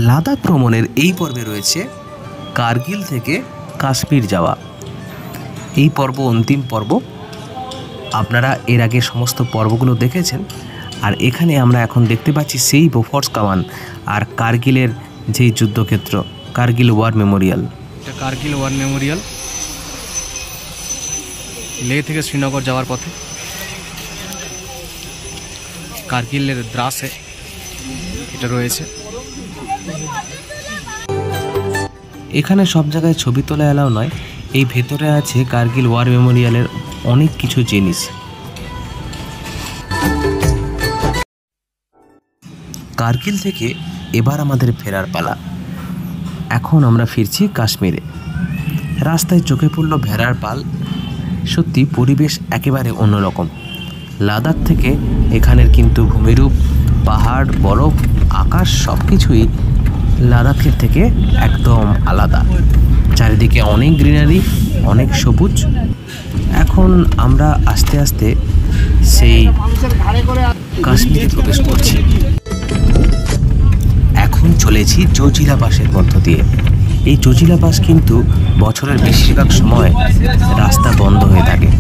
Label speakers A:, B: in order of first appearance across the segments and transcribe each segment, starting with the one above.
A: লাদাখ ভ্রমণের এই পর্বে রয়েছে কার্গিল থেকে কাশ্মীর যাওয়া। এই পর্ব অন্তিম পর্ব। আপনারা এর আগে সমস্ত পর্বগুলো দেখেছেন, আর এখানে আমরা এখন দেখতে পাচ্ছি সেই বোফোর্স কামান আর কার্গিলের যেই যুদ্ধক্ষেত্র, কার্গিল ওয়ার মেমোরিয়াল।
B: এটা কার্গিল ওয়ার মেমোরিয়াল, লে থেকে শ্রীনগর যাওয়ার পথে কার্গিলের দ্রাসে এটা রয়েছে।
A: এখানে সব জায়গায় ছবি তোলা এলাও নয়, এই ভেতরে আছে কার্গিল ওয়ার মেমোরিয়ালের অনেক কিছু জিনিস। কার্গিল থেকে এবার আমাদের ফেরার পালা। এখন আমরা ফিরছি কাশ্মীরে। রাস্তায় চোখে পড়ল ভেড়ার পাল। সত্যি পরিবেশ একেবারে অন্যরকম। লাদাখ থেকে এখানের কিন্তু ভূমিরূপ, পাহাড়, বরফ, আকাশ সব কিছুই লাদাখের থেকে একদম আলাদা। চারিদিকে অনেক গ্রিনারি, অনেক সবুজ। এখন আমরা আস্তে আস্তে সেই কাশ্মীরে প্রবেশ করছি। এখন চলেছি জোজিলা পাসের মধ্য দিয়ে। এই জোজিলা পাস কিন্তু বছরের বেশিরভাগ সময় রাস্তা বন্ধ হয়ে থাকে,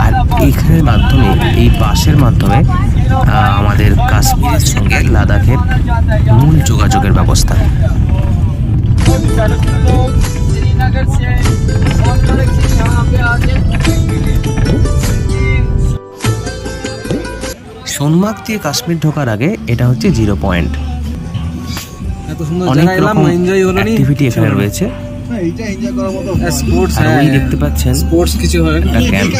A: আর এইখানের মাধ্যমে, এই পাসের মাধ্যমে আমাদের কাশ্মীরের সঙ্গে লাদাখের মূল যোগাযোগের ব্যবস্থা। সোনমার্গ দিয়ে কাশ্মীর ঢোকার আগে এটা হচ্ছে 0 পয়েন্ট। অনেক রকম অ্যাক্টিভিটি এখানে রয়েছে। দেখতে পাচ্ছেন স্পোর্টস কিছু হয়, একটা ক্যাম্প।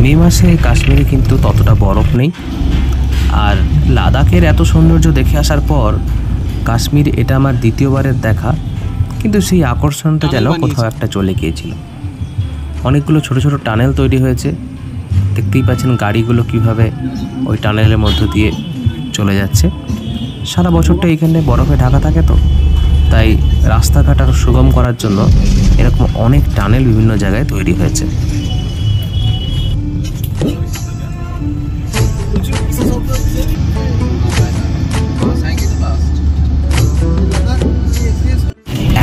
A: মে মাসে কাশ্মীরে কিন্তু ততটা বরফ নেই, আর লাদাখের এত সৌন্দর্য দেখে আসার পর কাশ্মীর এটা আমার দ্বিতীয়বারের দেখা, কিন্তু সেই আকর্ষণটা যেন কোথাও একটা চলে গিয়েছিল। অনেকগুলো ছোট ছোট টানেল তৈরি হয়েছে, দেখতেই পাচ্ছেন গাড়িগুলো কিভাবে ওই টানেলের মধ্য দিয়ে চলে যাচ্ছে। সারা বছরটা এখানে বরফে ঢাকা থাকে, তো তাই রাস্তাঘাট আরও সুগম করার জন্য এরকম অনেক টানেল বিভিন্ন জায়গায় তৈরি হয়েছে।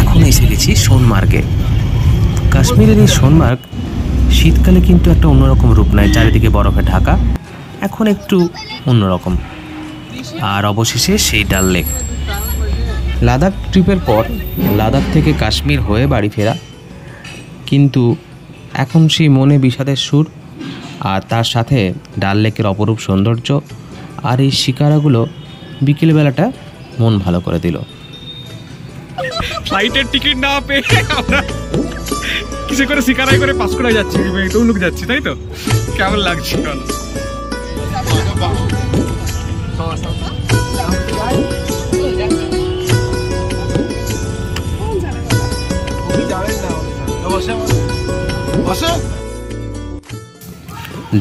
A: এখন এসে গেছি সোনমার্গে। কাশ্মীরের এই সোনমার্গ শীতকালে কিন্তু একটা অন্যরকম রূপ নেয়, চারিদিকে বরফে ঢাকা। এখন একটু অন্যরকম। আর অবশেষে সেই ডাল লেক। লাদাখ ট্রিপের পর লাদাখ থেকে কাশ্মীর হয়ে বাড়ি ফেরা, কিন্তু এখন সেই মনে বিষাদের সুর, আর তার সাথে ডাল লেকের অপরূপ সৌন্দর্য আর এই শিকারাগুলো বিকেলবেলাটা মন ভালো করে দিল।
B: ফ্লাইটের টিকিট না পেয়ে আমরা কিসে করে শিকারাই করে পাঁশকুড়ায় যাচ্ছি, তমলুক যাচ্ছি, তাই তো? কেমন লাগছে?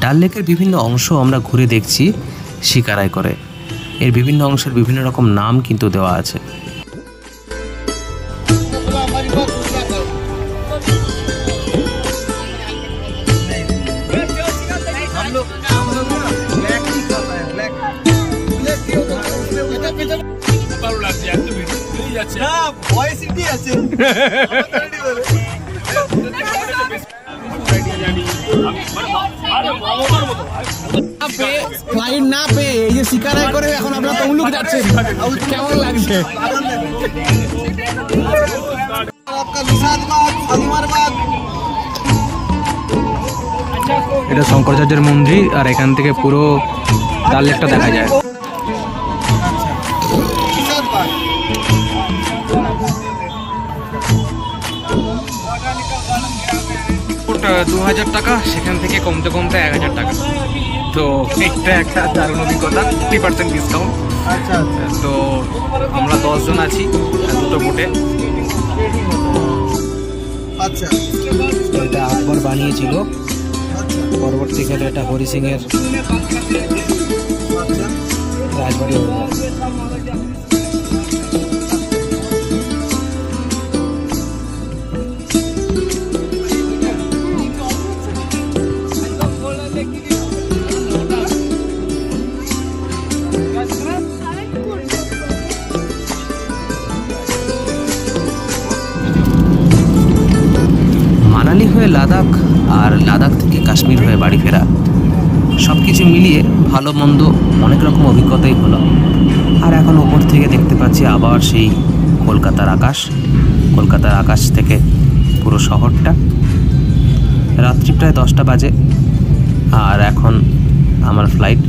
A: ডাল লেকের বিভিন্ন অংশ আমরা ঘুরে দেখছি শিকারাই করে। এর বিভিন্ন অংশের বিভিন্ন রকম নাম কিন্তু দেওয়া আছে।
B: ফ্লাইট না পেয়ে এই যে শিকারাই করে এখন আমরা তমলুক যাচ্ছি, কেমন লাগছে? এটা শঙ্করাচার্যের মন্দির, আর এখান থেকে পুরো ডাল লেকটা দেখা যায়। 2000 টাকা, সেখান থেকে কমতে কমতে 1000 টাকা। তো এটা একটা দারুণ অভিজ্ঞতা, 50% ডিসকাউন্ট। আচ্ছা আচ্ছা। তো আমরা 10 জন আছি, দুটো বোটে। আচ্ছা, এটা আকবর বানিয়েছিল, পরবর্তীকালে এটা হরি সিং এর রাজবাড়ি হয়ে যায়।
A: হয়ে লাদাখ আর লাদাখ থেকে কাশ্মীর হয়ে বাড়ি ফেরা, সব কিছু মিলিয়ে ভালো মন্দ অনেক রকম অভিজ্ঞতাই হলো। আর এখন ওপর থেকে দেখতে পাচ্ছি আবার সেই কলকাতার আকাশ, কলকাতার আকাশ থেকে পুরো শহরটা। রাত্রি প্রায় 10টা বাজে, আর এখন আমার ফ্লাইট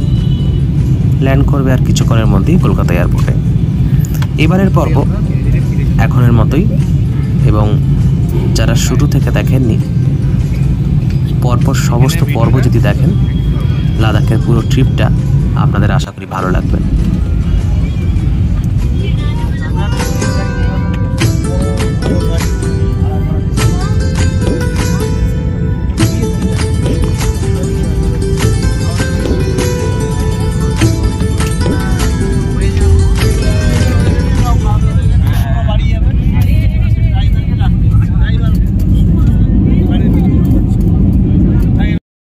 A: ল্যান্ড করবে আর কিছুক্ষণের মধ্যেই কলকাতা এয়ারপোর্টে। এবারের পর্ব এখনের মতোই, এবং যারা শুরু থেকে দেখেননি পরপর সমস্ত পর্ব যদি দেখেন, লাদাখের পুরো ট্রিপটা আপনাদের আশা করি ভালো লাগবে।